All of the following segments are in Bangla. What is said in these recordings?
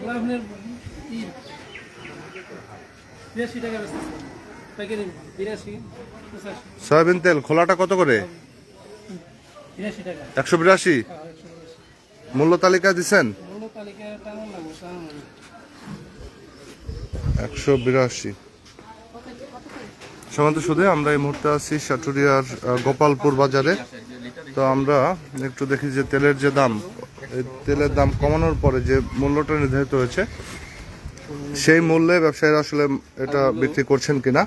আপনার 82 টাকা বেচতেছে প্যাকেট 82 সয়াবিন তেল খোলাটা কত করে? 82 টাকা। 182। মূল্য তালিকা দিচ্ছেন? মূল্য তালিকা টানো না টানো 182। সমান্ত সুদে আমরা এই মুহূর্তে আছি সাটুরিয়ার গোপালপুর বাজারে। তো আমরা একটু দেখি যে তেলের যে দাম, এই তেলের দাম কমানোর পরে যে মূল্যটা নির্ধারিত হয়েছে সেই মূল্যে ব্যবসায়ীরা আসলে এটা বিক্রি করছেন কিনা।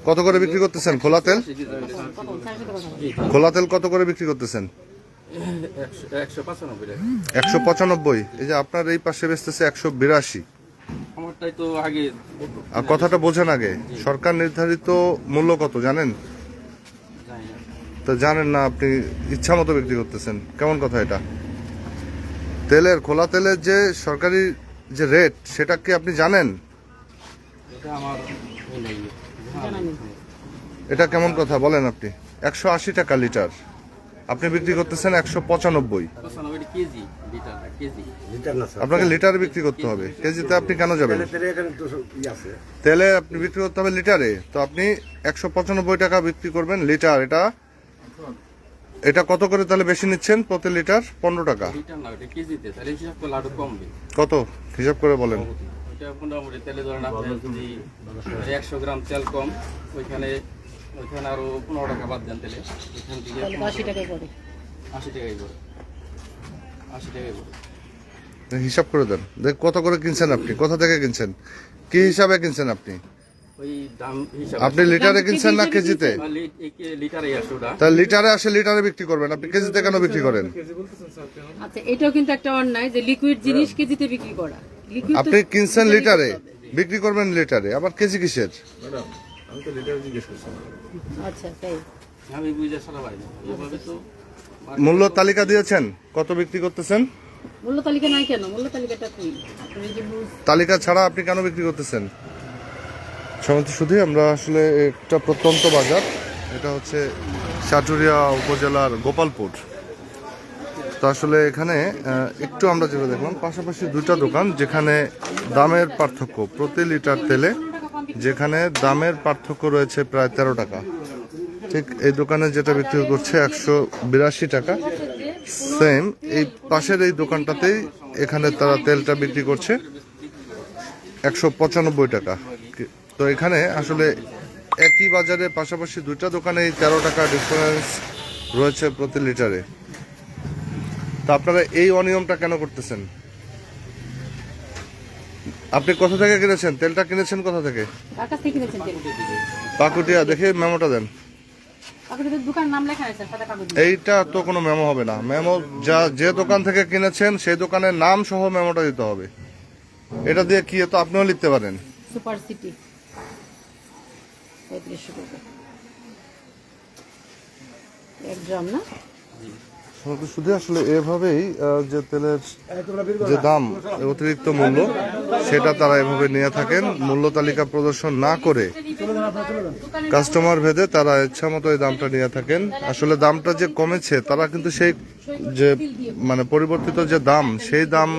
কত করে বিক্রি করতেছেন খোলা তেল? খোলা তেল কত করে বিক্রি করতেছেন? 195। এই যে আপনার এই পাশে বেচতেছে 182। আর কথাটা বোঝেন আগে, সরকার নির্ধারিত মূল্য কত জানেন? তো জানেন না, আপনি ইচ্ছা মতো বিক্রি করতেছেন, কেমন কথা এটা? তেলের খোলা তেলের যে সরকারি যে রেট সেটা কি আপনি জানেন? এটা কেমন কথা বলেন আপনি? 180 টাকা লিটার, আপনি বিক্রি করতেছেন 195। আপনাকে লিটারে বিক্রি করতে হবে, কেজিতে আপনি কেন যাবেন? তেলে আপনি বিক্রি করতে হবে লিটারে, তো আপনি 195 টাকা বিক্রি করবেন লিটার। এটা কত করে তাহলে বেশি নিচ্ছেন প্রতি লিটার? 15 টাকা। কত হিসাব করে বলেন? 100 গ্রাম তেল কম, ওইখানে আরো 15 টাকা বাদ দেন তেলে, ওইখান থেকে 80 টাকায় পড়ে। 80 টাকায় পড়ে। হিসাব করে দেন, দেখ কত করে কিনছেন আপনি, কোথা থেকে কিনছেন, কি হিসাবে কিনছেন আপনি? ওই দাম হিসাব আপনি লিটারে কিনছেন না কেজিতে? লিটারে আসে ওটা। তা লিটারে আসে লিটারে বিক্রি করবেন, আপনি কেজিতে কেন বিক্রি করেন? আচ্ছা, এটাও কিন্তু একটা অন্যায় যে লিকুইড জিনিস কেজিতে বিক্রি করা। আপনি কিনছেন লিটারে, বিক্রি করবেন লিটারে, আবার কেজি কিসের? আচ্ছা, তাই আমি বুঝে সারা ভাই এভাবে তো মূল্য তালিকা দিয়েছেন, কত বিক্রি করতেছেন? মূল্য তালিকা নাই কেন? মূল্য তালিকাটা কই? আপনি যে তালিকা ছাড়া আপনি কেন বিক্রি করতেছেন? সমিতি শুধু আমরা আসলে একটা প্রত্যন্ত বাজার, এটা হচ্ছে সাটুরিয়া উপজেলার গোপালপুর। তো আসলে এখানে একটু আমরা যেটা দেখলাম, পাশাপাশি দুইটা দোকান যেখানে দামের পার্থক্য প্রতি লিটার তেলে, যেখানে দামের পার্থক্য রয়েছে প্রায় 13 টাকা। ঠিক এই দোকানে যেটা বিক্রি করছে 182 টাকা, সেম এই পাশের এই দোকানটাতেই এখানে তারা তেলটা বিক্রি করছে 195 টাকা। তো এখানে আসলে একই বাজারে পাশাপাশি দুইটা দোকানে 13 টাকা ডিফারেন্স রয়েছে প্রতি লিটারে। তো আপনারা এই অনিয়মটা কেন করতেছেন? আপনি কোথা থেকে কিনেছেন তেলটা? কিনেছেন কোথা থেকে? কাকা থেকে কিনেছেন তেল? পাকুটিয়া। দেখে মেমোটা দেন। আপনাদের দোকান নাম লেখা আছে সাদা কাগজে। এইটা তো কোনো মেমো হবে না, মেমো যে দোকান থেকে কিনেছেন সেই দোকানের নাম সহ মেমোটা দিতে হবে। এটা দিয়ে কি তো আপনিও লিখতে পারেন। সুপার সিটি 3500 টাকা 1 গ্রাম না? শুধু আসলে এভাবেই যে তেলের যে দাম, অতিরিক্ত মূল্য, সেটা তারা এভাবে নিয়ে থাকেন। মূল্য তালিকা প্রদর্শন না করে কাস্টমার ভেদে তারা ইচ্ছা মতো এই দামটা নিয়ে থাকেন। আসলে দামটা যে কমেছে, তারা কিন্তু সেই যে মানে পরিবর্তিত যে দাম, সেই দাম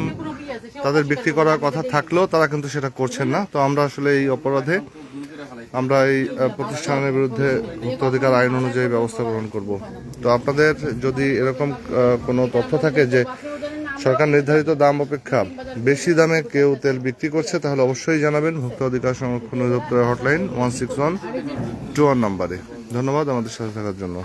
তাদের বিক্রি করার কথা থাকলেও তারা কিন্তু সেটা করছেন না। তো আমরা আসলে এই অপরাধে আমরা এই প্রতিষ্ঠানের বিরুদ্ধে ভোক্তাধিকার আইন অনুযায়ী ব্যবস্থা গ্রহণ করব। তো আপনাদের যদি এরকম কোনো তথ্য থাকে যে সরকার নির্ধারিত দাম অপেক্ষা বেশি দামে কেউ তেল বিক্রি করছে, তাহলে অবশ্যই জানাবেন ভোক্তা অধিকার সংরক্ষণ অধিদপ্তরের হটলাইন 1612 নম্বরে। ধন্যবাদ আমাদের সাথে থাকার জন্য।